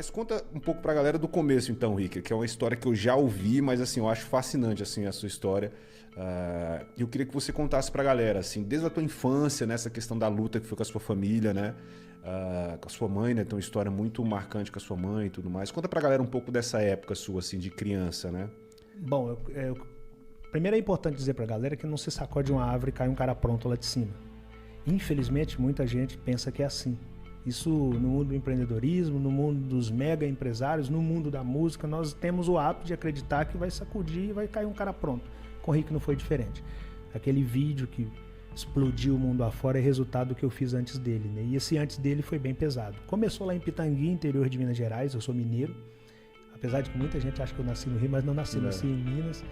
Mas conta um pouco pra galera do começo, então, Rick, que é uma história que eu já ouvi, mas assim, eu acho fascinante assim, a sua história. Eu queria que você contasse pra galera, assim, desde a tua infância, nessa questão da luta que foi com a sua família, né? Com a sua mãe, né? Tem uma história muito marcante com a sua mãe e tudo mais. Conta pra galera um pouco dessa época sua, assim, de criança, né? Bom, primeiro é importante dizer pra galera que não se sacode uma árvore e cai um cara pronto lá de cima. Infelizmente, muita gente pensa que é assim. Isso no mundo do empreendedorismo, no mundo dos mega empresários, no mundo da música, nós temos o hábito de acreditar que vai sacudir e vai cair um cara pronto. Com o Rick não foi diferente. Aquele vídeo que explodiu o mundo afora é resultado do que eu fiz antes dele, né? E esse antes dele foi bem pesado. Começou lá em Pitangui, interior de Minas Gerais, eu sou mineiro. Apesar de que muita gente acha que eu nasci no Rio, mas não nasci, nasci em Minas.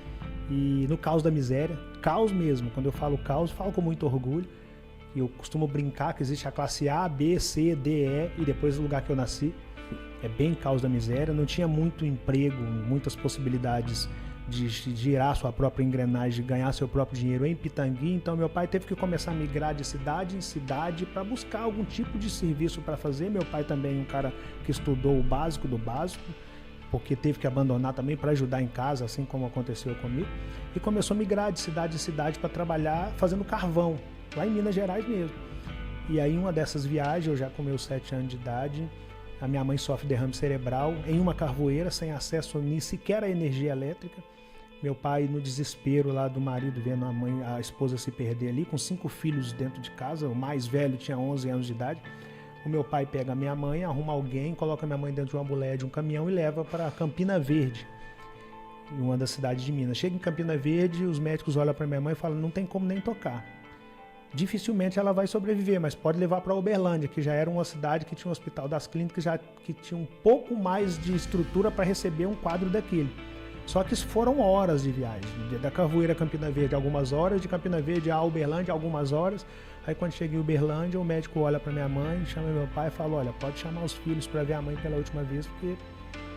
E no caos da miséria, caos mesmo. Quando eu falo caos, falo com muito orgulho. Eu costumo brincar que existe a classe A, B, C, D, E e depois o lugar que eu nasci. É bem caos da miséria, não tinha muito emprego, muitas possibilidades de girar sua própria engrenagem, de ganhar seu próprio dinheiro em Pitangui. Então meu pai teve que começar a migrar de cidade em cidade para buscar algum tipo de serviço para fazer. Meu pai também é um cara que estudou o básico do básico, porque teve que abandonar também para ajudar em casa, assim como aconteceu comigo. E começou a migrar de cidade em cidade para trabalhar fazendo carvão, lá em Minas Gerais mesmo. E aí uma dessas viagens, eu já com meus 7 anos de idade, a minha mãe sofre derrame cerebral em uma carvoeira, sem acesso nem sequer à energia elétrica. Meu pai, no desespero lá do marido, vendo a esposa se perder ali, com 5 filhos dentro de casa, o mais velho tinha 11 anos de idade. O meu pai pega a minha mãe, arruma alguém, coloca a minha mãe dentro de uma boleia de um caminhão e leva para Campina Verde, em uma das cidades de Minas. Chega em Campina Verde, os médicos olham para minha mãe e falam, não tem como nem tocar. Dificilmente ela vai sobreviver, mas pode levar para Uberlândia, que já era uma cidade que tinha um hospital das clínicas, que tinha um pouco mais de estrutura para receber um quadro daquele. Só que foram horas de viagem, da Carvoeira a Campina Verde algumas horas, de Campina Verde a Uberlândia algumas horas. Aí quando chega em Uberlândia, o médico olha para minha mãe, chama meu pai e fala, olha, pode chamar os filhos para ver a mãe pela última vez, porque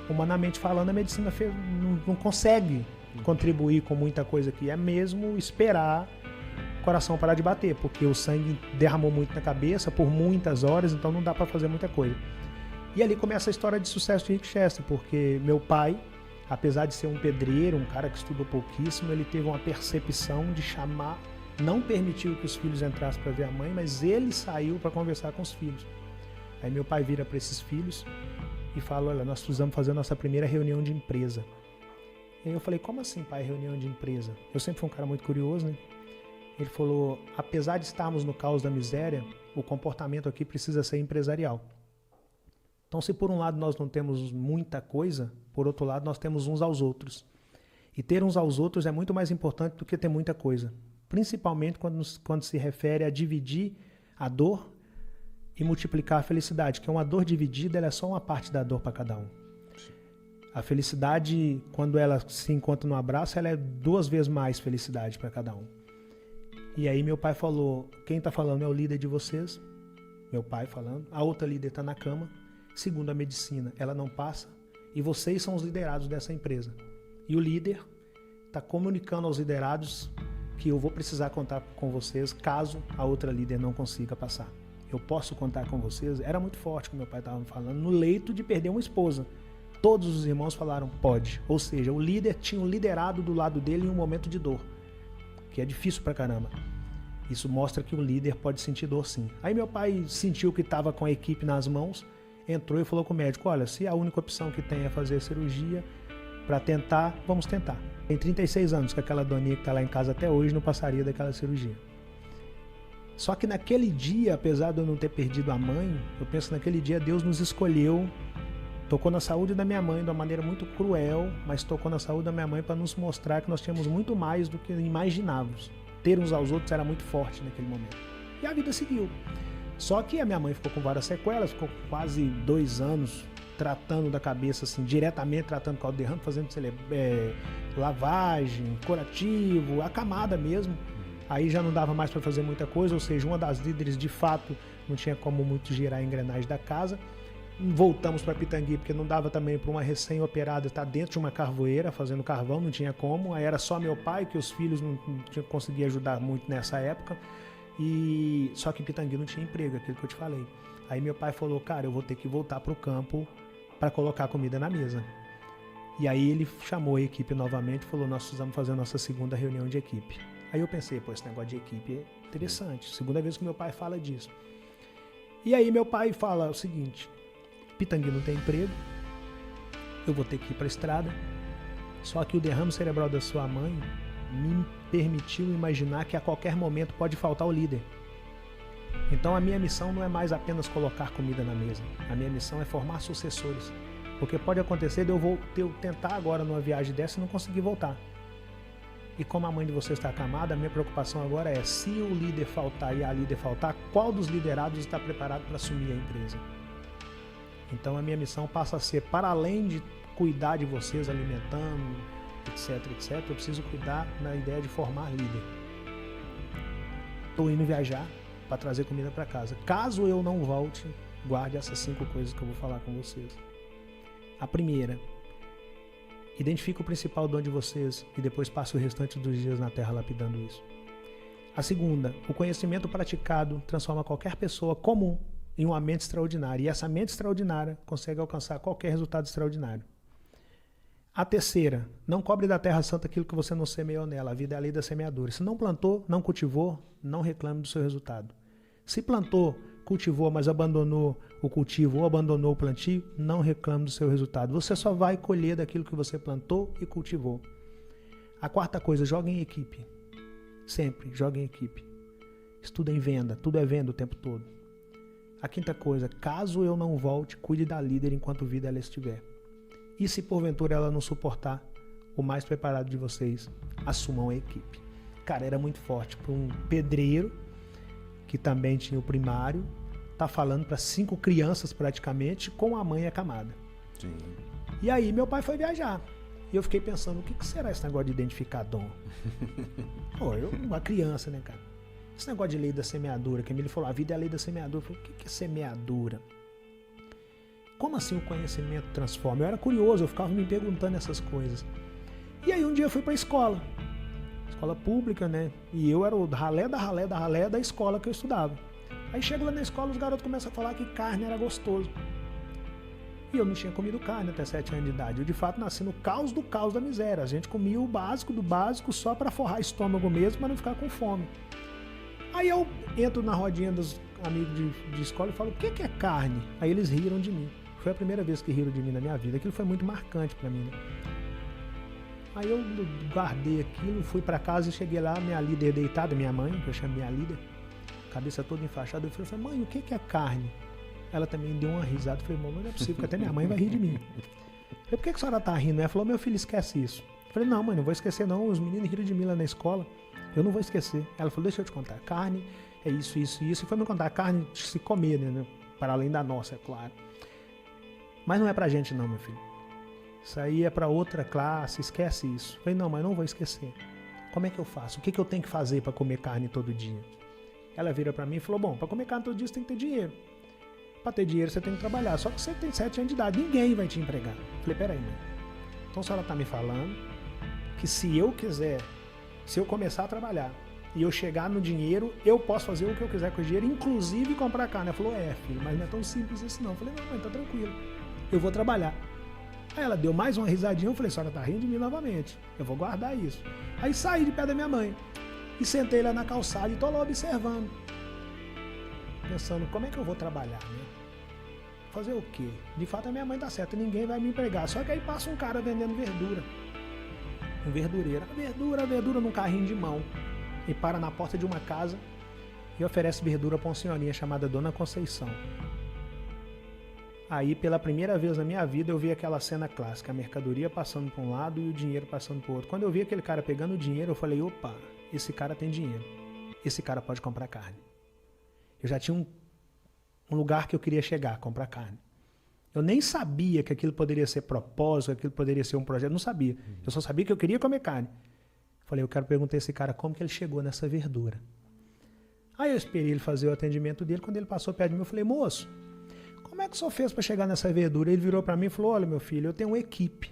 humanamente falando a medicina não consegue contribuir com muita coisa aqui, é mesmo esperar o coração parar de bater, porque o sangue derramou muito na cabeça por muitas horas, então não dá para fazer muita coisa. E ali começa a história de sucesso de Rick Chester, porque meu pai, apesar de ser um pedreiro, um cara que estudou pouquíssimo, ele teve uma percepção de chamar, não permitiu que os filhos entrassem para ver a mãe, mas ele saiu para conversar com os filhos. Aí meu pai vira para esses filhos e fala, olha, nós precisamos fazer a nossa primeira reunião de empresa. E aí eu falei, como assim, pai, reunião de empresa? Eu sempre fui um cara muito curioso, né? Ele falou, apesar de estarmos no caos da miséria, o comportamento aqui precisa ser empresarial. Então, se por um lado nós não temos muita coisa, por outro lado nós temos uns aos outros. E ter uns aos outros é muito mais importante do que ter muita coisa. Principalmente quando se refere a dividir a dor e multiplicar a felicidade, que é uma dor dividida, ela é só uma parte da dor para cada um. A felicidade, quando ela se encontra no abraço, ela é 2 vezes mais felicidade para cada um. E aí meu pai falou, quem está falando é o líder de vocês, meu pai falando, a outra líder está na cama, segundo a medicina, ela não passa, e vocês são os liderados dessa empresa. E o líder está comunicando aos liderados que eu vou precisar contar com vocês caso a outra líder não consiga passar. Eu posso contar com vocês? Era muito forte o que meu pai estava falando, no leito de perder uma esposa. Todos os irmãos falaram, pode. Ou seja, o líder tinha um liderado do lado dele em um momento de dor, que é difícil pra caramba. Isso mostra que o líder pode sentir dor sim. Aí meu pai sentiu que estava com a equipe nas mãos, entrou e falou com o médico, olha, se a única opção que tem é fazer a cirurgia, para tentar, vamos tentar. Tem 36 anos que aquela doninha que está lá em casa até hoje não passaria daquela cirurgia. Só que naquele dia, apesar de eu não ter perdido a mãe, eu penso que naquele dia Deus nos escolheu, tocou na saúde da minha mãe de uma maneira muito cruel, mas tocou na saúde da minha mãe para nos mostrar que nós tínhamos muito mais do que imaginávamos. Ter uns aos outros era muito forte naquele momento. E a vida seguiu. Só que a minha mãe ficou com várias sequelas, ficou quase 2 anos tratando da cabeça, assim, diretamente tratando caldo de derrame, fazendo lavagem, curativo, a camada mesmo. Aí já não dava mais para fazer muita coisa, ou seja, uma das líderes de fato não tinha como muito girar a engrenagem da casa. Voltamos para Pitangui, porque não dava também para uma recém-operada estar dentro de uma carvoeira fazendo carvão, não tinha como. Aí era só meu pai, que os filhos não conseguiam ajudar muito nessa época. Só que em Pitangui não tinha emprego, aquilo que eu te falei. Aí meu pai falou, cara, eu vou ter que voltar para o campo para colocar comida na mesa. E aí ele chamou a equipe novamente e falou, nós precisamos fazer a nossa segunda reunião de equipe. Aí eu pensei, pô, esse negócio de equipe é interessante. Segunda vez que meu pai fala disso. E aí meu pai fala o seguinte, Pitangui não tem emprego, eu vou ter que ir para a estrada, só que o derrame cerebral da sua mãe me permitiu imaginar que a qualquer momento pode faltar o líder. Então a minha missão não é mais apenas colocar comida na mesa, a minha missão é formar sucessores. Porque pode acontecer de eu tentar agora numa viagem dessa e não conseguir voltar. E como a mãe de vocês está acamada, a minha preocupação agora é, se o líder faltar e a líder faltar, qual dos liderados está preparado para assumir a empresa? Então a minha missão passa a ser, para além de cuidar de vocês, alimentando, etc, eu preciso cuidar na ideia de formar líder. Estou indo viajar para trazer comida para casa. Caso eu não volte, guarde essas 5 coisas que eu vou falar com vocês. A primeira, identifique o principal dom de vocês e depois passe o restante dos dias na terra lapidando isso. A segunda, o conhecimento praticado transforma qualquer pessoa comum em uma mente extraordinária. E essa mente extraordinária consegue alcançar qualquer resultado extraordinário. A terceira, não cobre da terra santa aquilo que você não semeou nela. A vida é a lei da semeadura. Se não plantou, não cultivou, não reclame do seu resultado. Se plantou, cultivou, mas abandonou o cultivo ou abandonou o plantio, não reclame do seu resultado. Você só vai colher daquilo que você plantou e cultivou. A quarta coisa, jogue em equipe. Sempre, jogue em equipe. Estuda em venda, tudo é venda o tempo todo. A quinta coisa, caso eu não volte, cuide da líder enquanto vida ela estiver. E se porventura ela não suportar, o mais preparado de vocês, assumam a equipe. Cara, era muito forte para um pedreiro, que também tinha o primário, tá falando para 5 crianças praticamente, com a mãe acamada. Sim. E aí meu pai foi viajar. E eu fiquei pensando, o que será esse negócio de identificar dom? Pô, uma criança, né, cara? Esse negócio de lei da semeadura, que ele falou, a vida é a lei da semeadura. Eu falei, o que é semeadura? Como assim o conhecimento transforma? Eu era curioso, eu ficava me perguntando essas coisas. E aí um dia eu fui para a escola pública, né? E eu era o ralé da escola que eu estudava. Aí chego lá na escola, os garotos começam a falar que carne era gostoso. E eu não tinha comido carne até 7 anos de idade. Eu de fato nasci no caos do caos da miséria. A gente comia o básico do básico só para forrar estômago mesmo, para não ficar com fome. Aí eu entro na rodinha dos amigos de escola e falo, o que é carne? Aí eles riram de mim. Foi a primeira vez que riram de mim na minha vida. Aquilo foi muito marcante para mim, né? Aí eu guardei aquilo, fui para casa e cheguei lá, minha líder deitada, minha mãe, que eu chamo minha líder, cabeça toda enfaixada. Eu falei, mãe, o que é carne? Ela também deu uma risada. Eu falei, não é possível, porque até minha mãe vai rir de mim. Eu falei, por que a senhora tá rindo? Ela falou, meu filho, esquece isso. Eu falei, não, mãe, não vou esquecer não, os meninos riram de mim lá na escola, eu não vou esquecer. Ela falou, deixa eu te contar, carne é isso, isso e isso. E foi me contar, carne de se comer, né? Para além da nossa, é claro. Mas não é pra gente não, meu filho. Isso aí é para outra classe, esquece isso. Eu falei, não, mas não vou esquecer. Como é que eu faço? O que eu tenho que fazer para comer carne todo dia? Ela vira para mim e falou, bom, para comer carne todo dia você tem que ter dinheiro. Para ter dinheiro você tem que trabalhar. Só que você tem 7 anos de idade, ninguém vai te empregar. Eu falei, peraí, mãe. Então a senhora tá me falando que se eu quiser, se eu começar a trabalhar e eu chegar no dinheiro, eu posso fazer o que eu quiser com o dinheiro, inclusive comprar carne. Ela falou, filho, mas não é tão simples assim não. Eu falei, não, mãe, tá tranquilo. Eu vou trabalhar. Aí ela deu mais uma risadinha, eu falei, a senhora tá rindo de mim novamente, eu vou guardar isso. Aí saí de pé da minha mãe e sentei lá na calçada e tô lá observando, pensando, como é que eu vou trabalhar, né? Fazer o quê? De fato a minha mãe tá certa, ninguém vai me empregar, só que aí passa um cara vendendo verdura, um verdureiro, a verdura num carrinho de mão, e para na porta de uma casa e oferece verdura pra uma senhorinha chamada Dona Conceição. Aí, pela primeira vez na minha vida, eu vi aquela cena clássica, a mercadoria passando para um lado e o dinheiro passando para o outro. Quando eu vi aquele cara pegando o dinheiro, eu falei, opa, esse cara tem dinheiro, esse cara pode comprar carne. Eu já tinha um lugar que eu queria chegar, comprar carne. Eu nem sabia que aquilo poderia ser propósito, que aquilo poderia ser um projeto, não sabia. Eu só sabia que eu queria comer carne. Falei, eu quero perguntar a esse cara como que ele chegou nessa verdura. Aí eu esperei ele fazer o atendimento dele, quando ele passou perto de mim, eu falei, moço, como é que o senhor fez para chegar nessa verdura? Ele virou para mim e falou, olha meu filho, eu tenho uma equipe.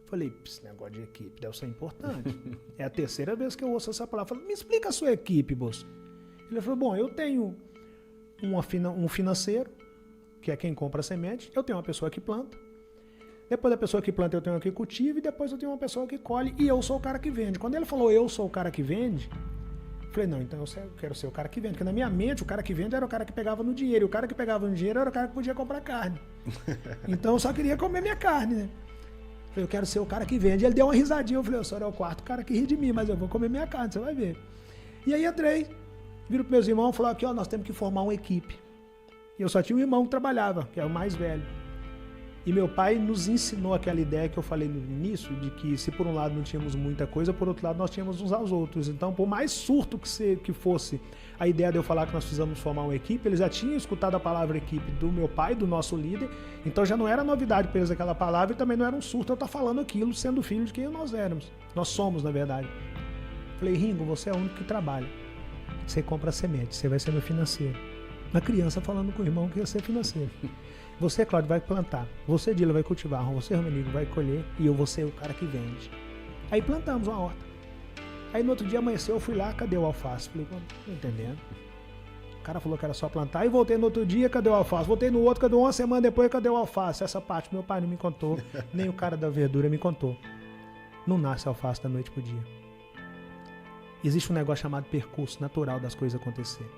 Falei, esse negócio de equipe deve ser importante. É a terceira vez que eu ouço essa palavra. Falei, me explica a sua equipe, moço. Ele falou, bom, eu tenho um financeiro, que é quem compra a semente, eu tenho uma pessoa que planta, Depois da pessoa que planta, eu tenho uma que cultiva, e depois eu tenho uma pessoa que colhe, e eu sou o cara que vende. Quando ele falou, eu sou o cara que vende, eu falei, não, então eu quero ser o cara que vende. Porque na minha mente, o cara que vende era o cara que pegava no dinheiro, e o cara que pegava no dinheiro era o cara que podia comprar carne. Então eu só queria comer minha carne, né? Eu falei, eu quero ser o cara que vende. Ele deu uma risadinha, eu falei, o senhor é o quarto cara que ri de mim, mas eu vou comer minha carne, você vai ver. E aí entrei, viro para meus irmãos e falou, aqui, ó, nós temos que formar uma equipe. E eu só tinha um irmão que trabalhava, que é o mais velho. E meu pai nos ensinou aquela ideia que eu falei no início, de que se por um lado não tínhamos muita coisa, por outro lado nós tínhamos uns aos outros. Então, por mais surto que fosse a ideia de eu falar que nós precisamos formar uma equipe, eles já tinham escutado a palavra equipe do meu pai, do nosso líder, então já não era novidade para eles aquela palavra, e também não era um surto eu estar falando aquilo, sendo filho de quem nós éramos. Nós somos, na verdade. Falei, Ringo, você é o único que trabalha. Você compra semente, você vai ser meu financeiro. Uma criança falando com o irmão que ia ser financeiro. Você, Cláudio, vai plantar. Você, Dila, vai cultivar. Você, Romanigo, vai colher. E eu vou ser o cara que vende. Aí plantamos uma horta. Aí no outro dia amanheceu, eu fui lá, cadê o alface? Falei, não tô entendendo. O cara falou que era só plantar. Aí voltei no outro dia, cadê o alface? Voltei no outro, cadê uma semana depois, cadê o alface? Essa parte meu pai não me contou, nem o cara da verdura me contou. Não nasce alface da noite pro dia. Existe um negócio chamado percurso natural das coisas acontecerem.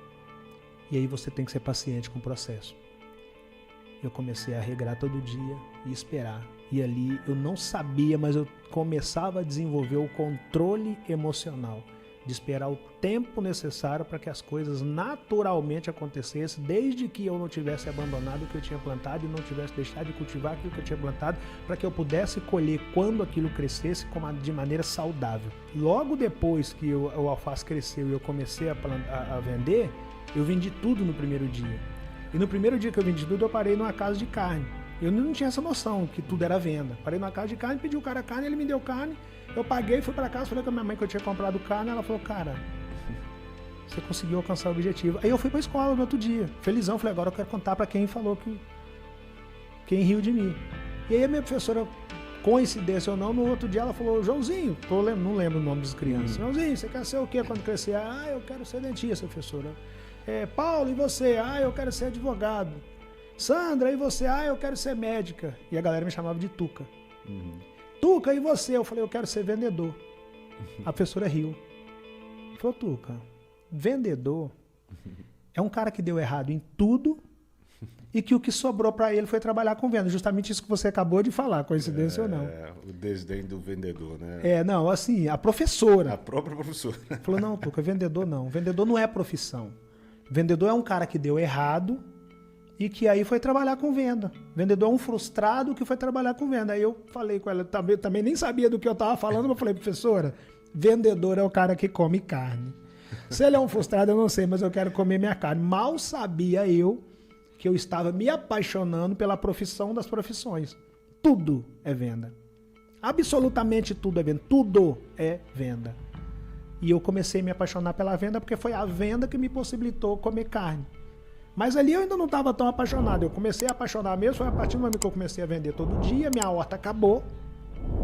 E aí você tem que ser paciente com o processo. Eu comecei a regrar todo dia e esperar. E ali eu não sabia, mas eu começava a desenvolver o controle emocional. De esperar o tempo necessário para que as coisas naturalmente acontecessem, desde que eu não tivesse abandonado o que eu tinha plantado e não tivesse deixado de cultivar aquilo que eu tinha plantado, para que eu pudesse colher quando aquilo crescesse de maneira saudável. Logo depois que o alface cresceu e eu comecei a vender, eu vendi tudo no primeiro dia. E no primeiro dia que eu vendi tudo, eu parei numa casa de carne. Eu não tinha essa noção que tudo era venda. Parei numa casa de carne, pedi o cara carne, ele me deu carne. Eu paguei, fui pra casa, falei com a minha mãe que eu tinha comprado carne. Ela falou, cara, você conseguiu alcançar o objetivo. Aí eu fui pra escola no outro dia, felizão. Falei, agora eu quero contar pra quem falou quem riu de mim. E aí a minha professora, coincidência ou não, no outro dia ela falou, Joãozinho, não lembro o nome das crianças. Joãozinho, você quer ser o quê quando crescer? Ah, eu quero ser dentista, professora. Paulo, e você? Ah, eu quero ser advogado. Sandra, e você? Ah, eu quero ser médica. E a galera me chamava de Tuca. Tuca, e você? Eu falei, eu quero ser vendedor. A professora riu. Falou, Tuca, vendedor é um cara que deu errado em tudo e que o que sobrou para ele foi trabalhar com venda. Justamente isso que você acabou de falar, coincidência ou não. O desdém do vendedor, né? Não, assim, a professora. A própria professora. Falou, não, Tuca, vendedor não. Vendedor não é profissão. Vendedor é um cara que deu errado e que aí foi trabalhar com venda. Vendedor é um frustrado que foi trabalhar com venda. Aí eu falei com ela, também nem sabia do que eu estava falando, mas eu falei, professora, vendedor é o cara que come carne. Se ele é um frustrado, eu não sei, mas eu quero comer minha carne. Mal sabia eu que eu estava me apaixonando pela profissão das profissões. Tudo é venda. Absolutamente tudo é venda. Tudo é venda. E eu comecei a me apaixonar pela venda porque foi a venda que me possibilitou comer carne. Mas ali eu ainda não estava tão apaixonado. Eu comecei a apaixonar mesmo, foi a partir do momento que eu comecei a vender todo dia, minha horta acabou.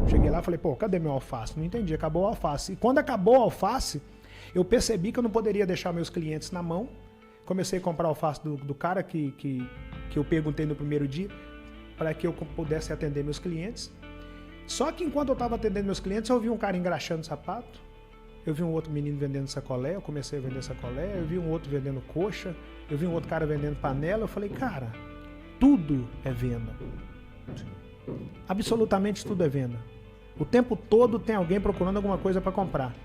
Cheguei lá e falei, pô, cadê meu alface? Não entendi, acabou o alface. E quando acabou o alface, eu percebi que eu não poderia deixar meus clientes na mão. Comecei a comprar alface do cara que eu perguntei no primeiro dia, para que eu pudesse atender meus clientes. Só que enquanto eu estava atendendo meus clientes, eu vi um cara engraxando sapato. Eu vi um outro menino vendendo sacolé, eu comecei a vender sacolé, eu vi um outro vendendo coxa, eu vi um outro cara vendendo panela, eu falei, cara, tudo é venda. Absolutamente tudo é venda. O tempo todo tem alguém procurando alguma coisa para comprar.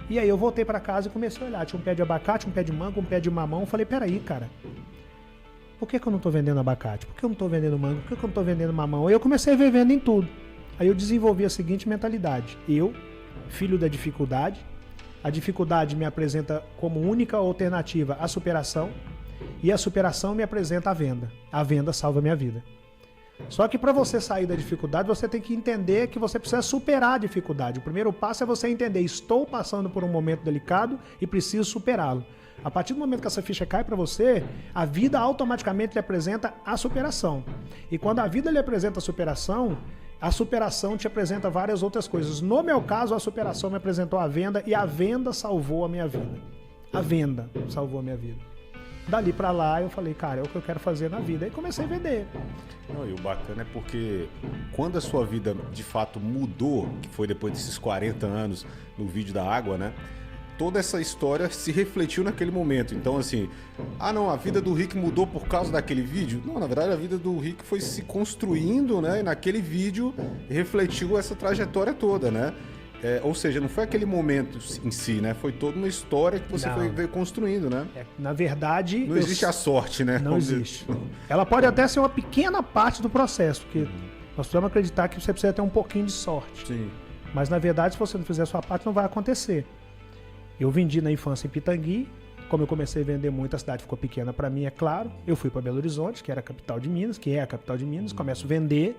E aí eu voltei para casa e comecei a olhar, tinha um pé de abacate, um pé de manga, um pé de mamão, eu falei, peraí, cara, por que eu não tô vendendo abacate? Por que eu não tô vendendo manga? Por que eu não tô vendendo mamão? Aí eu comecei a ver venda em tudo. Aí eu desenvolvi a seguinte mentalidade, filho da dificuldade. A dificuldade me apresenta como única alternativa a superação e a superação me apresenta a venda. A venda salva a minha vida. Só que para você sair da dificuldade, você tem que entender que você precisa superar a dificuldade. O primeiro passo é você entender, estou passando por um momento delicado e preciso superá-lo. A partir do momento que essa ficha cai para você, a vida automaticamente lhe apresenta a superação. E quando a vida lhe apresenta a superação te apresenta várias outras coisas. No meu caso, a superação me apresentou a venda e a venda salvou a minha vida. A venda salvou a minha vida. Dali pra lá eu falei, cara, é o que eu quero fazer na vida. Aí comecei a vender. Não, e o bacana é porque quando a sua vida de fato mudou, que foi depois desses 40 anos no vídeo da água, né? Toda essa história se refletiu naquele momento. Então, assim, não, a vida do Rick mudou por causa daquele vídeo? Não, na verdade, a vida do Rick foi se construindo, né? E naquele vídeo refletiu essa trajetória toda, né? Ou seja, não foi aquele momento em si, né? Foi toda uma história que você veio construindo, né? Na verdade... Não existe a sorte, né? Não existe. Ela pode até ser uma pequena parte do processo, porque nós precisamos acreditar que você precisa ter um pouquinho de sorte. Sim. Mas, na verdade, se você não fizer a sua parte, não vai acontecer. Eu vendi na infância em Pitangui. Como eu comecei a vender muito, a cidade ficou pequena para mim, é claro. Eu fui para Belo Horizonte, que era a capital de Minas, que é a capital de Minas. Começo a vender.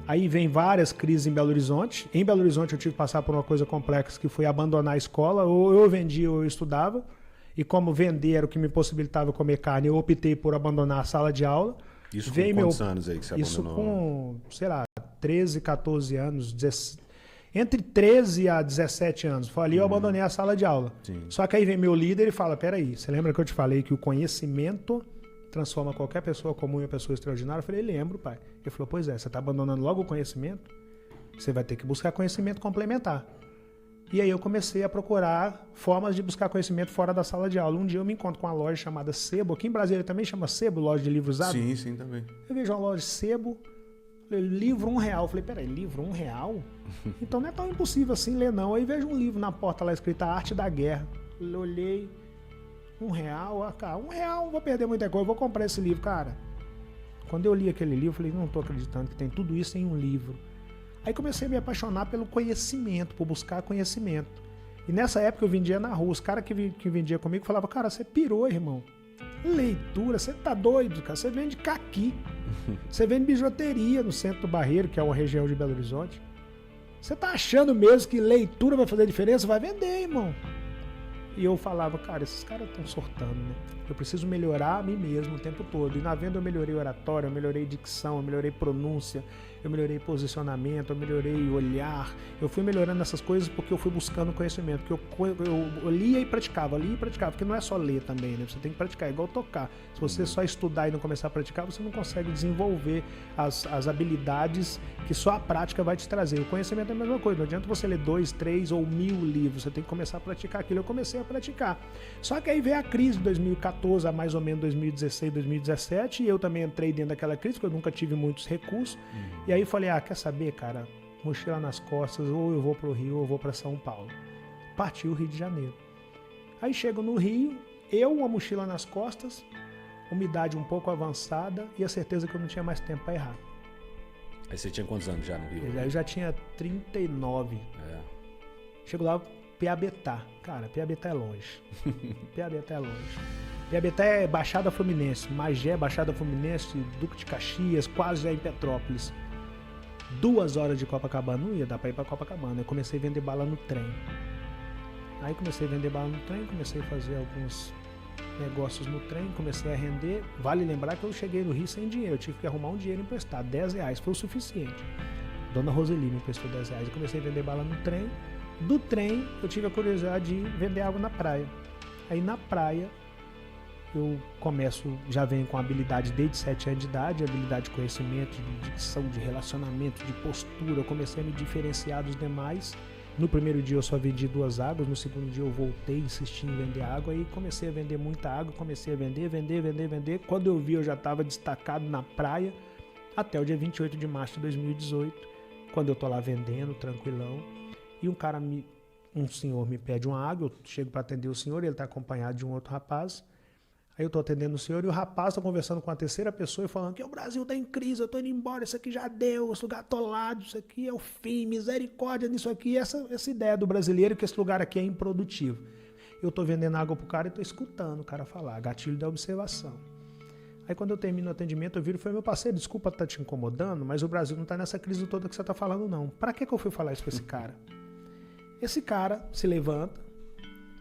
Aí vem várias crises em Belo Horizonte. Em Belo Horizonte eu tive que passar por uma coisa complexa, que foi abandonar a escola. Ou eu vendia ou eu estudava. E como vender era o que me possibilitava comer carne, eu optei por abandonar a sala de aula. Isso com quantos anos aí que você abandonou? Isso com, sei lá, 13, 14 anos, 17... Entre 13 a 17 anos. Foi ali eu abandonei a sala de aula. Sim. Só que aí vem meu líder e fala, peraí, você lembra que eu te falei que o conhecimento transforma qualquer pessoa comum em uma pessoa extraordinária? Eu falei, lembro, pai. Ele falou, pois é, você está abandonando logo o conhecimento? Você vai ter que buscar conhecimento complementar. E aí eu comecei a procurar formas de buscar conhecimento fora da sala de aula. Um dia eu me encontro com uma loja chamada Sebo. Aqui em Brasília também chama Sebo, loja de livros usados. Sim, sim, também. Eu vejo uma loja Sebo. Livro R$1. Eu falei, peraí, livro R$1? Então não é tão impossível assim ler, não. Aí vejo um livro na porta lá escrito A Arte da Guerra. Eu olhei, R$1, cara, R$1, não vou perder muita coisa, vou comprar esse livro, cara. Quando eu li aquele livro, eu falei, não tô acreditando que tem tudo isso em um livro. Aí comecei a me apaixonar pelo conhecimento, por buscar conhecimento. E nessa época eu vendia na rua. Os caras que vendiam comigo falavam, cara, você pirou, irmão. Leitura, você tá doido, cara. Você vende caqui. Você vende bijuteria no centro do Barreiro, que é uma região de Belo Horizonte. Você tá achando mesmo que leitura vai fazer diferença? Vai vender, irmão. E eu falava, cara, esses caras estão sortando, né? Eu preciso melhorar a mim mesmo o tempo todo. E na venda eu melhorei oratória, eu melhorei dicção, eu melhorei pronúncia, eu melhorei posicionamento, eu melhorei olhar. Eu fui melhorando essas coisas porque eu fui buscando conhecimento. Porque eu lia e praticava, porque não é só ler também, né? Você tem que praticar, é igual tocar. Se você só estudar e não começar a praticar, você não consegue desenvolver as habilidades que só a prática vai te trazer. O conhecimento é a mesma coisa, não adianta você ler 2, 3 ou 1000 livros, você tem que começar a praticar aquilo. Eu comecei a praticar. Só que aí veio a crise de 2014, a mais ou menos 2016, 2017, e eu também entrei dentro daquela crise, porque eu nunca tive muitos recursos. E aí falei, quer saber, cara, mochila nas costas, ou eu vou pro Rio, ou eu vou para São Paulo. Parti o Rio de Janeiro. Aí chego no Rio, uma mochila nas costas, umidade um pouco avançada e a certeza que eu não tinha mais tempo para errar. Aí você tinha quantos anos já no Rio? Eu já tinha 39. Chego lá, Piabetá. Cara, Piabetá é longe. Piabetá é longe. Piabetá é Baixada Fluminense, Magé, Baixada Fluminense, Duque de Caxias, quase já em Petrópolis. 2 horas de Copacabana, não ia dar pra ir pra Copacabana. Eu comecei a vender bala no trem. Aí comecei a vender bala no trem, comecei a fazer alguns negócios no trem, comecei a render. Vale lembrar que eu cheguei no Rio sem dinheiro, eu tive que arrumar um dinheiro emprestado, R$10, foi o suficiente. Dona Roseli me emprestou R$10, eu comecei a vender bala no trem. Do trem, eu tive a curiosidade de vender água na praia. Aí na praia, eu já venho com habilidade desde 7 anos de idade, habilidade de conhecimento, de dicção, de relacionamento, de postura. Eu comecei a me diferenciar dos demais. No primeiro dia eu só vendi 2 águas, no segundo dia eu voltei, insisti em vender água e comecei a vender muita água, comecei a vender. Quando eu vi, eu já estava destacado na praia até o dia 28 de março de 2018, quando eu tô lá vendendo, tranquilão. E um senhor me pede uma água, eu chego para atender o senhor, ele está acompanhado de um outro rapaz. Aí eu estou atendendo o senhor e o rapaz está conversando com a terceira pessoa e falando que o Brasil está em crise, eu estou indo embora, isso aqui já deu, esse lugar atolado, isso aqui é o fim, misericórdia nisso aqui, essa ideia do brasileiro que esse lugar aqui é improdutivo. Eu estou vendendo água pro cara e estou escutando o cara falar, gatilho da observação. Aí quando eu termino o atendimento, eu viro e falo, meu parceiro, desculpa estar te incomodando, mas o Brasil não está nessa crise toda que você está falando não. Para que eu fui falar isso para esse cara? Esse cara se levanta,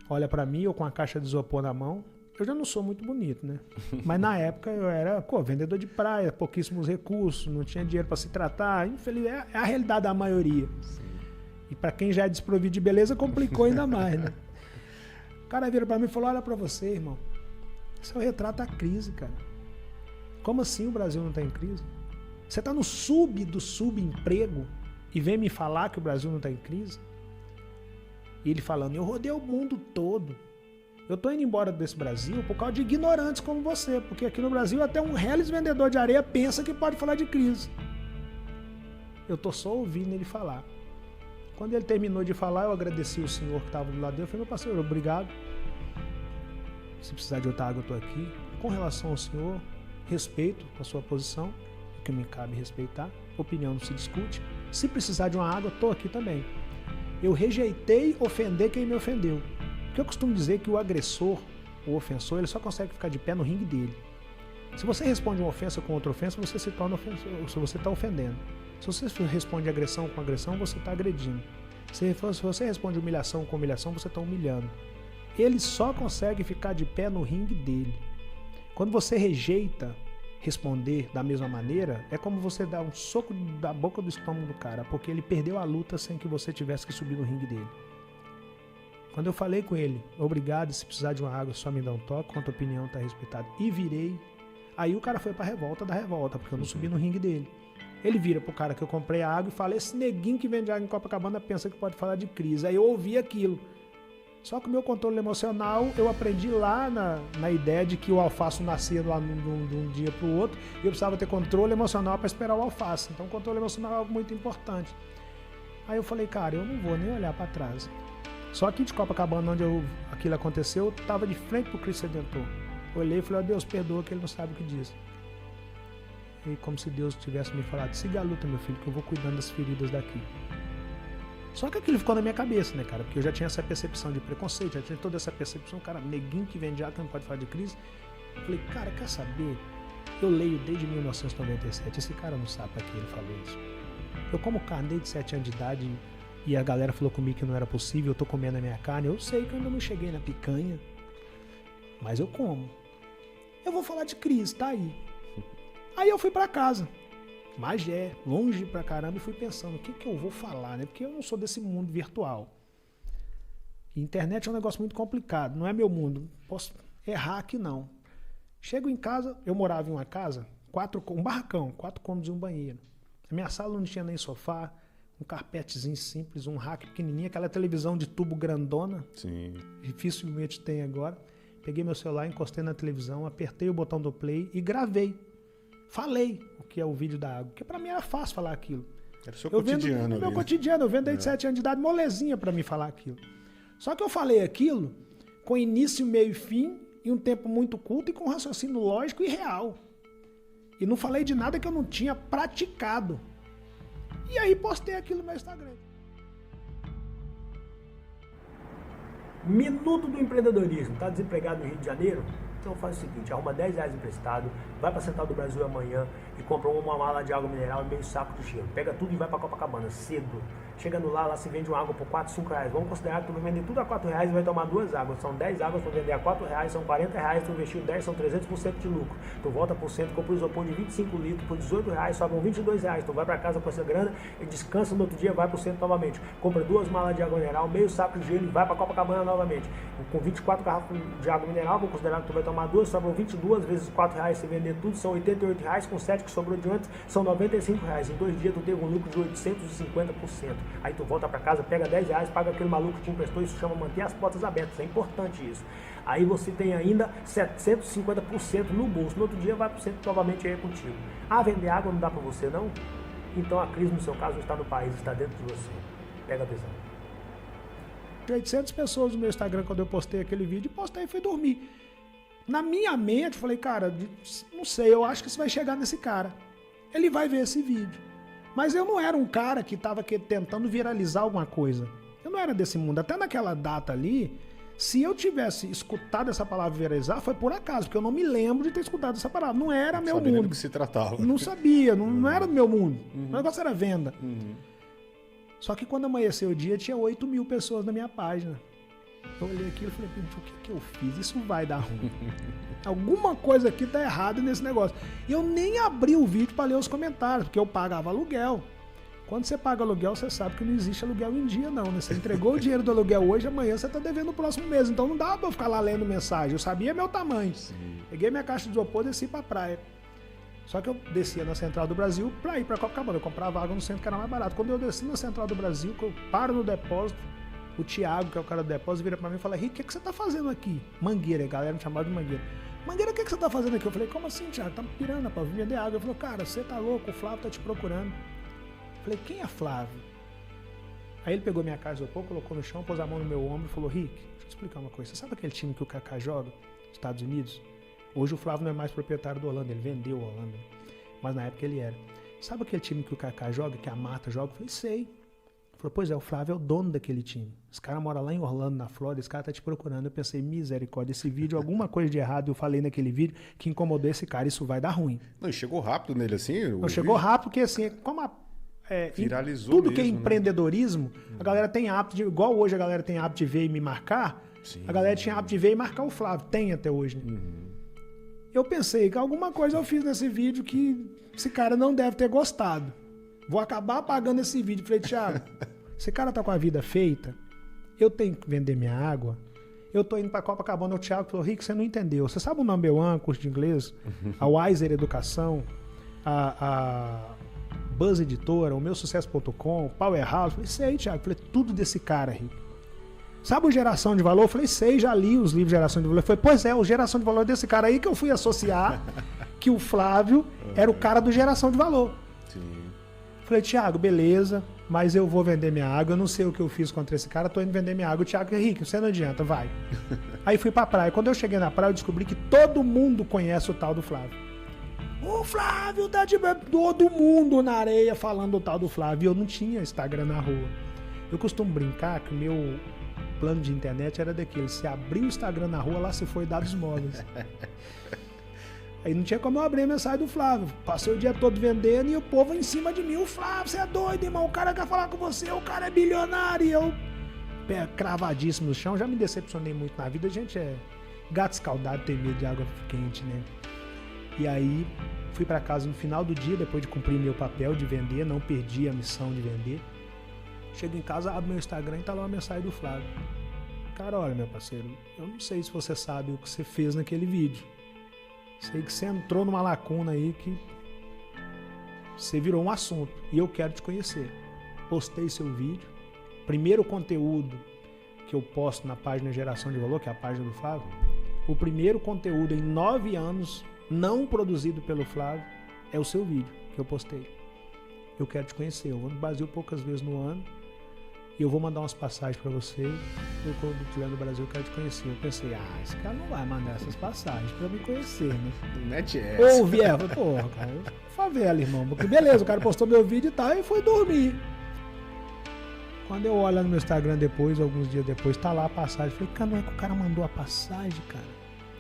olha para mim, eu com a caixa de isopor na mão. Eu já não sou muito bonito, né? Mas na época eu era vendedor de praia, pouquíssimos recursos, não tinha dinheiro para se tratar. Infelizmente, é a realidade da maioria. Sim. E para quem já é desprovido de beleza, complicou ainda mais, né? O cara vira para mim e falou, olha para você, irmão. Esse é o retrato da crise, cara. Como assim o Brasil não está em crise? Você está no do subemprego e vem me falar que o Brasil não está em crise? E ele falando, eu rodei o mundo todo. Eu tô indo embora desse Brasil por causa de ignorantes como você, porque aqui no Brasil até um reles vendedor de areia pensa que pode falar de crise. Eu tô só ouvindo ele falar. Quando ele terminou de falar, eu agradeci o senhor que estava do lado dele. Eu falei, meu parceiro, obrigado. Se precisar de outra água, eu tô aqui. Com relação ao senhor, respeito a sua posição, o que me cabe respeitar. Opinião não se discute. Se precisar de uma água, eu tô aqui também. Eu rejeitei ofender quem me ofendeu. Porque eu costumo dizer que o agressor, o ofensor, ele só consegue ficar de pé no ringue dele. Se você responde uma ofensa com outra ofensa, você se torna ofensor, se você está ofendendo. Se você responde agressão com agressão, você está agredindo. Se você responde humilhação com humilhação, você está humilhando. Ele só consegue ficar de pé no ringue dele. Quando você rejeita responder da mesma maneira, é como você dar um soco da boca do estômago do cara, porque ele perdeu a luta sem que você tivesse que subir no ringue dele. Quando eu falei com ele, obrigado, se precisar de uma água, só me dá um toque, quanto a opinião está respeitada, e virei, aí o cara foi pra revolta da revolta, porque eu não subi no ringue dele. Ele vira pro cara que eu comprei a água e fala, esse neguinho que vende água em Copacabana pensa que pode falar de crise. Aí eu ouvi aquilo. Só que o meu controle emocional, eu aprendi lá na ideia de que o alface nascia lá de um dia pro outro, e eu precisava ter controle emocional para esperar o alface. Então o controle emocional é algo muito importante. Aí eu falei, cara, eu não vou nem olhar para trás. Só aqui de Copacabana, onde aquilo aconteceu, eu estava de frente pro Cristo Redentor. Olhei e falei, ó Deus, perdoa que ele não sabe o que diz. E como se Deus tivesse me falado, siga a luta, meu filho, que eu vou cuidando das feridas daqui. Só que aquilo ficou na minha cabeça, né, cara? Porque eu já tinha essa percepção de preconceito, já tinha toda essa percepção, cara, neguinho que vende água, que não pode falar de crise. Eu falei, cara, quer saber? Eu leio desde 1997, esse cara não sabe pra que ele falou isso. Eu como carne desde 7 anos de idade e a galera falou comigo que não era possível, eu tô comendo a minha carne, eu sei que eu ainda não cheguei na picanha, mas eu como. Eu vou falar de crise, tá aí. Aí eu fui pra casa, Magé, longe pra caramba, e fui pensando, o que eu vou falar, né? Porque eu não sou desse mundo virtual. E internet é um negócio muito complicado, não é meu mundo, posso errar aqui não. Chego em casa, eu morava em uma casa, um barracão, 4 cômodos e um banheiro. A minha sala não tinha nem sofá, um carpetezinho simples, um rack pequenininho, aquela televisão de tubo grandona. Sim. Dificilmente tem agora. Peguei meu celular, encostei na televisão, apertei o botão do play e gravei. Falei o que é o vídeo da água, porque pra mim era fácil falar aquilo. Era o seu cotidiano. Meu cotidiano, eu vendo desde 7 anos de idade, molezinha pra mim falar aquilo. Só que eu falei aquilo com início, meio e fim, em um tempo muito curto e com raciocínio lógico e real. E não falei de nada que eu não tinha praticado. E aí postei aquilo no meu Instagram. Minuto do empreendedorismo. Tá desempregado no Rio de Janeiro? Então faz o seguinte, arruma R$10 emprestado, vai para Central do Brasil amanhã e compra uma mala de água mineral e meio saco de gelo. Pega tudo e vai para Copacabana, cedo. Chegando lá se vende uma água por R$4, R$5. Vamos considerar que tu vai vender tudo a R$4 e vai tomar 2 águas. São 10 águas, tu vender a R$4, são R$40, tu investiu 10, são 300% de lucro. Tu volta por cento, compra o isopor de 25 litros por R$18, sobram R$22. Tu vai para casa com essa grana e descansa no outro dia, vai por cento novamente. Compra 2 malas de água mineral, meio saco de gelo e vai para Copacabana novamente. Com 24 garrafas de água mineral, vou considerar que tu vai tomar 2, sobram 22 vezes R$4, se vender tudo, são R$88, com 7 que sobrou de antes, são R$95. Em 2 dias tu teve um lucro de 850%. Aí tu volta para casa, pega R$10, paga aquele maluco que te emprestou, isso chama manter as portas abertas, é importante isso. Aí você tem ainda 750% no bolso, no outro dia vai pro centro novamente aí contigo. Ah, vender água não dá para você não? Então a crise no seu caso não está no país, está dentro de você. Pega a visão. 800 pessoas no meu Instagram quando eu postei aquele vídeo, postei e fui dormir. Na minha mente, eu falei, cara, não sei, eu acho que você vai chegar nesse cara. Ele vai ver esse vídeo. Mas eu não era um cara que estava tentando viralizar alguma coisa. Eu não era desse mundo. Até naquela data ali, se eu tivesse escutado essa palavra viralizar, foi por acaso, porque eu não me lembro de ter escutado essa palavra. Não era meu mundo. Do que se tratava. Não sabia, não era do meu mundo. O negócio era venda. Só que quando amanheceu o dia, tinha 8 mil pessoas na minha página. Eu olhei aquilo e falei, o que eu fiz? Isso vai dar ruim. Alguma coisa aqui tá errada nesse negócio. Eu nem abri o vídeo para ler os comentários, porque eu pagava aluguel. Quando você paga aluguel, você sabe que não existe aluguel em dia, não, né? Você entregou o dinheiro do aluguel hoje, amanhã você tá devendo no próximo mês. Então não dá pra eu ficar lá lendo mensagem. Eu sabia meu tamanho. Sim. Peguei minha caixa de isopor e desci pra praia. Só que eu descia na Central do Brasil pra ir pra Copacabana. Eu comprava água no centro que era mais barato. Quando eu desci na Central do Brasil, que eu paro no depósito, o Thiago, que é o cara do depósito, vira pra mim e fala: Rick, o que você tá fazendo aqui? Mangueira, a galera me chamava de Mangueira. Mangueira, o que você tá fazendo aqui? Eu falei: como assim, Thiago? Tá pirando pra vender água. Ele falou: cara, você tá louco, o Flávio tá te procurando. Falei: quem é Flávio? Aí ele pegou minha caixa de isopor, colocou no chão, pôs a mão no meu ombro e falou: Rick, deixa eu te explicar uma coisa. Você sabe aquele time que o Kaká joga? Estados Unidos? Hoje o Flávio não é mais proprietário do Holanda, ele vendeu o Holanda. Mas na época ele era. Sabe aquele time que o Kaká joga, que a Marta joga? Eu falei: sei. Ele falou: pois é, o Flávio é o dono daquele time. Esse cara mora lá em Orlando, na Flórida, esse cara tá te procurando. Eu pensei: misericórdia, esse vídeo, alguma coisa de errado eu falei naquele vídeo que incomodou esse cara, isso vai dar ruim. Não, chegou rápido nele assim? Não, chegou rápido porque assim, como viralizou tudo mesmo, que é né? empreendedorismo, a galera tem hábito de, igual hoje a galera tem hábito de ver e me marcar, sim, a galera tinha hábito de ver e marcar o Flávio, tem até hoje, né? Eu pensei que alguma coisa eu fiz nesse vídeo que esse cara não deve ter gostado. Vou acabar apagando esse vídeo. Falei: Thiago, esse cara tá com a vida feita, eu tenho que vender minha água, eu tô indo pra Copacabana. O Thiago falou: Rick, você não entendeu, você sabe o Number One, curso de inglês, a Wiser Educação, a Buzz Editora, o meusucesso.com, Powerhouse. Falei: sei, Thiago. Falei: tudo desse cara, Rick. Sabe o Geração de Valor? Falei: sei, já li os livros de Geração de Valor. Falei: pois é, o Geração de Valor desse cara aí que eu fui associar que o Flávio era o cara do Geração de Valor. Sim. Falei: Thiago, beleza, mas eu vou vender minha água, eu não sei o que eu fiz contra esse cara, tô indo vender minha água. O Thiago: Rick, você não adianta, vai. Aí fui pra praia. Quando eu cheguei na praia, eu descobri que todo mundo conhece o tal do Flávio. O Flávio tá de... todo mundo na areia falando o tal do Flávio. Eu não tinha Instagram na rua. Eu costumo brincar que o meu plano de internet era daquele: se abrir o Instagram na rua, lá se foi dados móveis. Aí não tinha como eu abrir a mensagem do Flávio. Passei o dia todo vendendo e o povo em cima de mim: o Flávio, você é doido, irmão, o cara quer falar com você, o cara é bilionário. E eu, pé cravadíssimo no chão, já me decepcionei muito na vida. A gente é gato escaldado, tem medo de água quente, né? E aí fui pra casa no final do dia, depois de cumprir meu papel de vender, não perdi a missão de vender. Chego em casa, abro meu Instagram e tá lá uma mensagem do Flávio: cara, olha, meu parceiro, eu não sei se você sabe o que você fez naquele vídeo. Sei que você entrou numa lacuna aí que você virou um assunto e eu quero te conhecer. Postei seu vídeo, primeiro conteúdo que eu posto na página Geração de Valor, que é a página do Flávio, o primeiro conteúdo em 9 anos não produzido pelo Flávio é o seu vídeo que eu postei. Eu quero te conhecer, eu vou no Brasil poucas vezes no ano e eu vou mandar umas passagens pra você. Eu, quando estiver no Brasil, eu quero te conhecer. Eu pensei: esse cara não vai mandar essas passagens pra me conhecer, né? Mete essa. Ou vier, porra, cara, favela, irmão. Porque beleza, o cara postou meu vídeo e tal e foi dormir. Quando eu olho no meu Instagram depois, alguns dias depois, tá lá a passagem. Eu falei: cara, não é que o cara mandou a passagem, cara?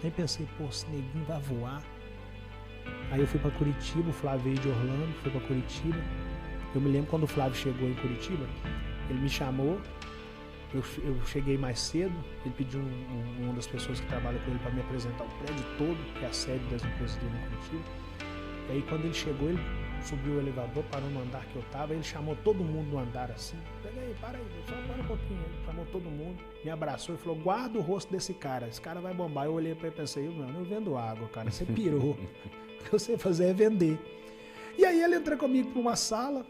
Aí pensei: pô, esse neguinho vai voar. Aí eu fui pra Curitiba, o Flávio veio de Orlando, foi pra Curitiba. Eu me lembro quando o Flávio chegou em Curitiba, ele me chamou, eu cheguei mais cedo, ele pediu uma das pessoas que trabalha com ele para me apresentar o prédio todo, que é a sede das empresas dele em Curitiba. E aí quando ele chegou, ele subiu o elevador, parou no andar que eu tava, ele chamou todo mundo no andar assim: pega aí, para aí, só para um pouquinho. Ele chamou todo mundo, me abraçou e falou: guarda o rosto desse cara, esse cara vai bombar. Eu olhei para ele e pensei: eu vendo água, cara, você pirou. O que eu sei fazer é vender. E aí ele entrou comigo para uma sala,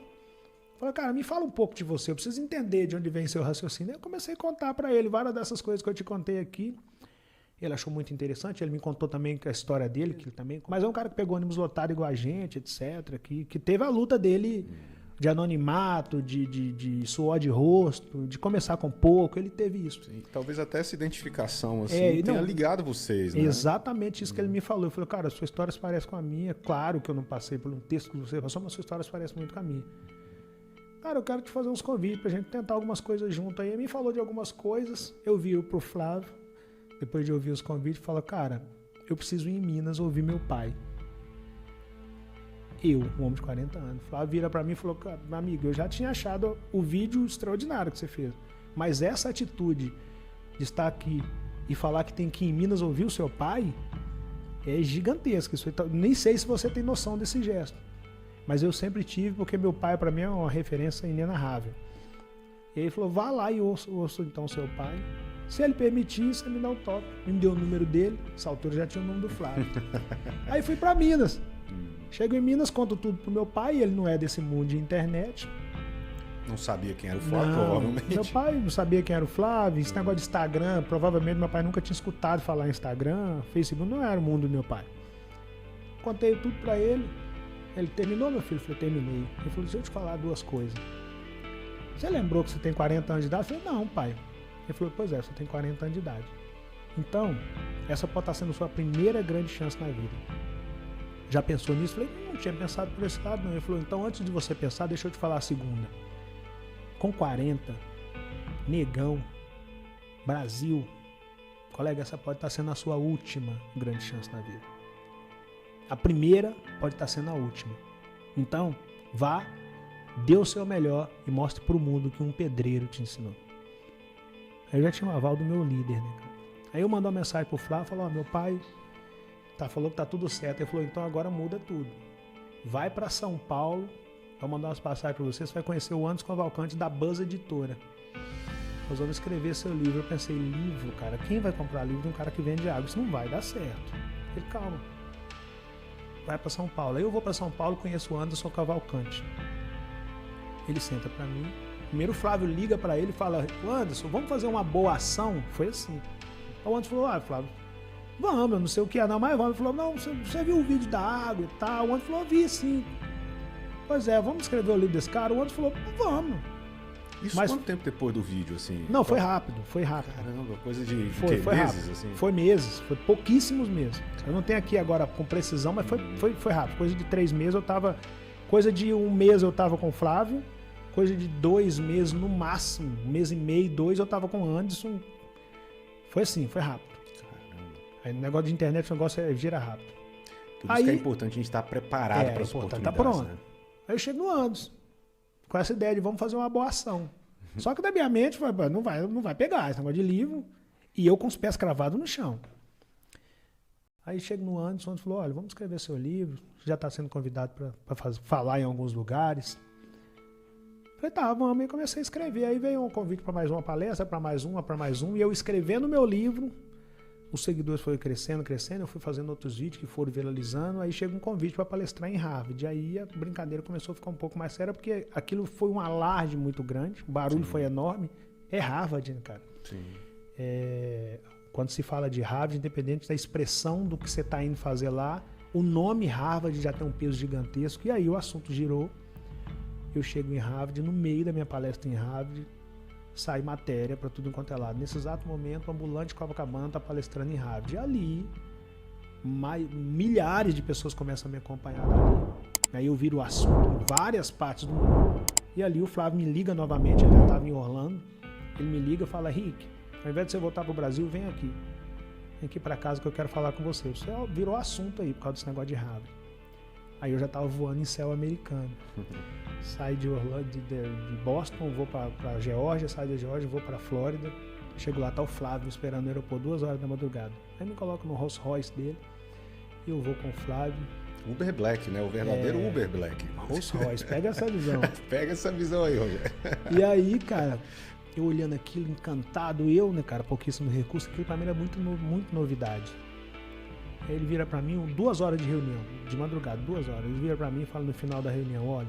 falou: cara, me fala um pouco de você, eu preciso entender de onde vem seu raciocínio. Eu comecei a contar para ele várias dessas coisas que eu te contei aqui. Ele achou muito interessante, ele me contou também a história dele, que ele também... Mas é um cara que pegou ônibus lotado igual a gente, etc., que teve a luta dele de anonimato, de suor de rosto, de começar com pouco, ele teve isso. Sim, talvez até essa identificação assim tenha ligado vocês, né? Exatamente isso que ele me falou. Eu falei: cara, sua história se parece com a minha. Claro que eu não passei por um texto que você passou, mas sua história se parece muito com a minha. Cara, eu quero te fazer uns convites pra gente tentar algumas coisas junto aí. Ele me falou de algumas coisas, eu viro pro Flávio, depois de ouvir os convites, falo: cara, eu preciso ir em Minas ouvir meu pai. Eu, um homem de 40 anos. O Flávio vira pra mim e falou: cara, meu amigo, eu já tinha achado o vídeo extraordinário que você fez, mas essa atitude de estar aqui e falar que tem que ir em Minas ouvir o seu pai é gigantesca. Isso, nem sei se você tem noção desse gesto. Mas eu sempre tive, porque meu pai, para mim, é uma referência inenarrável. E ele falou, vá lá e ouça então seu pai. Se ele permitir, você me dá um toque. Me deu o número dele, essa altura já tinha o nome do Flávio. Aí fui para Minas. Chego em Minas, conto tudo pro meu pai, ele não é desse mundo de internet. Não sabia quem era o Flávio, provavelmente. Meu pai não sabia quem era o Flávio, esse negócio de Instagram, provavelmente meu pai nunca tinha escutado falar em Instagram, Facebook, não era o mundo do meu pai. Contei tudo pra ele. Ele terminou, meu filho? Eu falei, terminei. Ele falou, deixa eu te falar duas coisas. Você lembrou que você tem 40 anos de idade? Eu falei, não, pai. Ele falou, pois é, você tem 40 anos de idade. Então, essa pode estar sendo sua primeira grande chance na vida. Já pensou nisso? Eu falei, não tinha pensado por esse lado, não. Ele falou, então antes de você pensar, deixa eu te falar a segunda. Com 40, negão, Brasil, colega, essa pode estar sendo a sua última grande chance na vida. A primeira pode estar sendo a última. Então, vá, dê o seu melhor e mostre para o mundo que um pedreiro te ensinou. Aí eu já tinha um aval do meu líder, né, cara? Aí eu mandei uma mensagem pro Flávio, falou, meu pai falou que tá tudo certo. Ele falou, então agora muda tudo. Vai para São Paulo, vou mandar umas passagens para você vai conhecer o Anderson Cavalcante da Buzz Editora. Nós vamos escrever seu livro. Eu pensei, livro, cara, quem vai comprar livro de um cara que vende água? Isso não vai dar certo. Ele, calma. Vai para São Paulo. Aí eu vou para São Paulo e conheço o Anderson Cavalcante. Ele senta para mim. Primeiro o Flávio liga para ele e fala, Anderson, vamos fazer uma boa ação? Foi assim. O Anderson falou, Flávio, vamos, eu não sei o que é não, mas vamos. Ele falou, não, você viu o vídeo da água e tal? O Anderson falou, vi sim. Pois é, vamos escrever o livro desse cara? O Anderson falou, vamos. Isso mas quanto tempo depois do vídeo, assim? Não, foi rápido. Caramba, coisa de foi meses, rápido. assim? Foi meses, foi pouquíssimos meses. Eu não tenho aqui agora com precisão, mas foi rápido. Coisa de 3 meses eu tava... Coisa de 1 mês eu tava com o Flávio. Coisa de 2 meses no máximo. 1 mês e meio, 2 eu tava com o Anderson. Foi assim, foi rápido. Caramba. Aí no negócio de internet, o negócio gira rápido. Por isso que é importante a gente estar preparado para as oportunidades. Tá pronto. Né? Aí eu chego no Anderson, com essa ideia de vamos fazer uma boa ação. Só que na minha mente não vai pegar esse negócio de livro. E eu com os pés cravados no chão. Aí chego no Anderson e falou, olha, vamos escrever seu livro. Já está sendo convidado para falar em alguns lugares. Falei, tá, vamos. E comecei a escrever. Aí veio um convite para mais uma palestra, para mais um. E eu escrevendo o meu livro, os seguidores foram crescendo. Eu fui fazendo outros vídeos que foram viralizando. Aí chega um convite para palestrar em Harvard. Aí a brincadeira começou a ficar um pouco mais séria, porque aquilo foi um alarde muito grande. O barulho foi enorme. É Harvard, né, cara? Sim. Quando se fala de Harvard, independente da expressão do que você está indo fazer lá, o nome Harvard já tem um peso gigantesco. E aí o assunto girou. Eu chego em Harvard, no meio da minha palestra em Harvard, sai matéria para tudo enquanto é lado. Nesse exato momento, o ambulante Copacabana está palestrando em Harvard. E ali, milhares de pessoas começam a me acompanhar dali. Aí eu viro o assunto em várias partes do mundo. E ali o Flávio me liga novamente, ele já estava em Orlando. Ele me liga e fala, Rick, ao invés de você voltar para o Brasil, vem aqui. Vem aqui para casa que eu quero falar com você. Você virou assunto aí por causa desse negócio de Harvard. Aí eu já estava voando em céu americano. Saio de Orlando, de Boston, vou para Geórgia, saio da Geórgia, vou para Flórida. Chego lá, tá o Flávio esperando no aeroporto 2 horas da madrugada. Aí me coloco no Rolls Royce dele e eu vou com o Flávio. Uber Black, né? O verdadeiro Uber Black. Rolls Royce, pega essa visão. Pega essa visão aí, Rogério. E aí, cara, eu olhando aquilo, encantado, né, cara, pouquíssimo recurso, aquilo pra mim era muito novidade. Aí ele vira pra mim, 2 horas de reunião, de madrugada, 2 horas. Ele vira pra mim e fala no final da reunião, olha,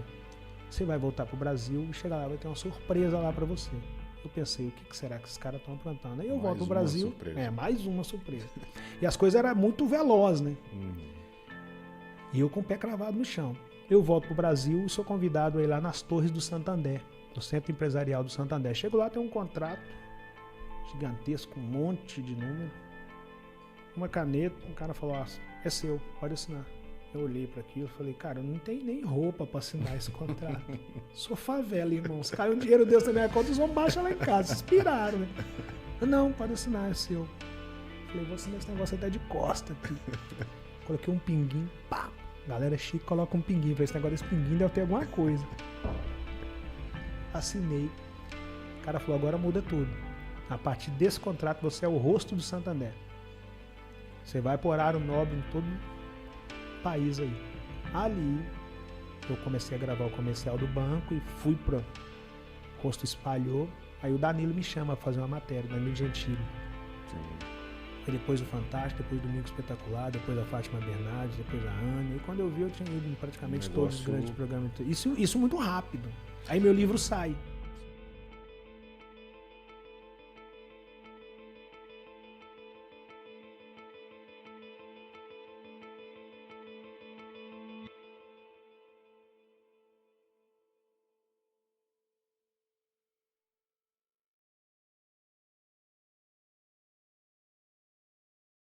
você vai voltar pro Brasil e chegar lá, vai ter uma surpresa lá pra você. Eu pensei, o que será que esses caras estão aprontando? Aí eu volto pro Brasil, mais uma surpresa. E as coisas eram muito velozes, né? E eu com o pé cravado no chão. Eu volto pro Brasil e sou convidado a ir lá nas Torres do Santander, no Centro Empresarial do Santander. Chego lá, tem um contrato gigantesco, um monte de número, uma caneta, o cara falou, é seu, pode assinar. Eu olhei para aquilo e falei, cara, eu não tenho nem roupa para assinar esse contrato. Sou favela, irmão. Se caiu um dinheiro desse na minha conta, eles vão baixar lá em casa. Vocês piraram, né? Não, pode assinar, é seu. Falei, vou assinar esse negócio até de costa aqui. Coloquei um pinguim, pá. Galera chique coloca um pinguim. Falei, esse negócio desse pinguim deve ter alguma coisa. Assinei. O cara falou, agora muda tudo. A partir desse contrato, você é o rosto do Santander. Você vai por horário nobre em todo país aí. Ali, eu comecei a gravar o comercial do banco e fui pro Rosto Espalhou. Aí o Danilo me chama pra fazer uma matéria, Danilo Gentili. Aí depois o Fantástico, depois o Domingo Espetacular, depois a Fátima Bernardes, depois a Ana. E quando eu vi, eu tinha ido em praticamente todos os grandes programas. Isso muito rápido. Aí meu livro sai.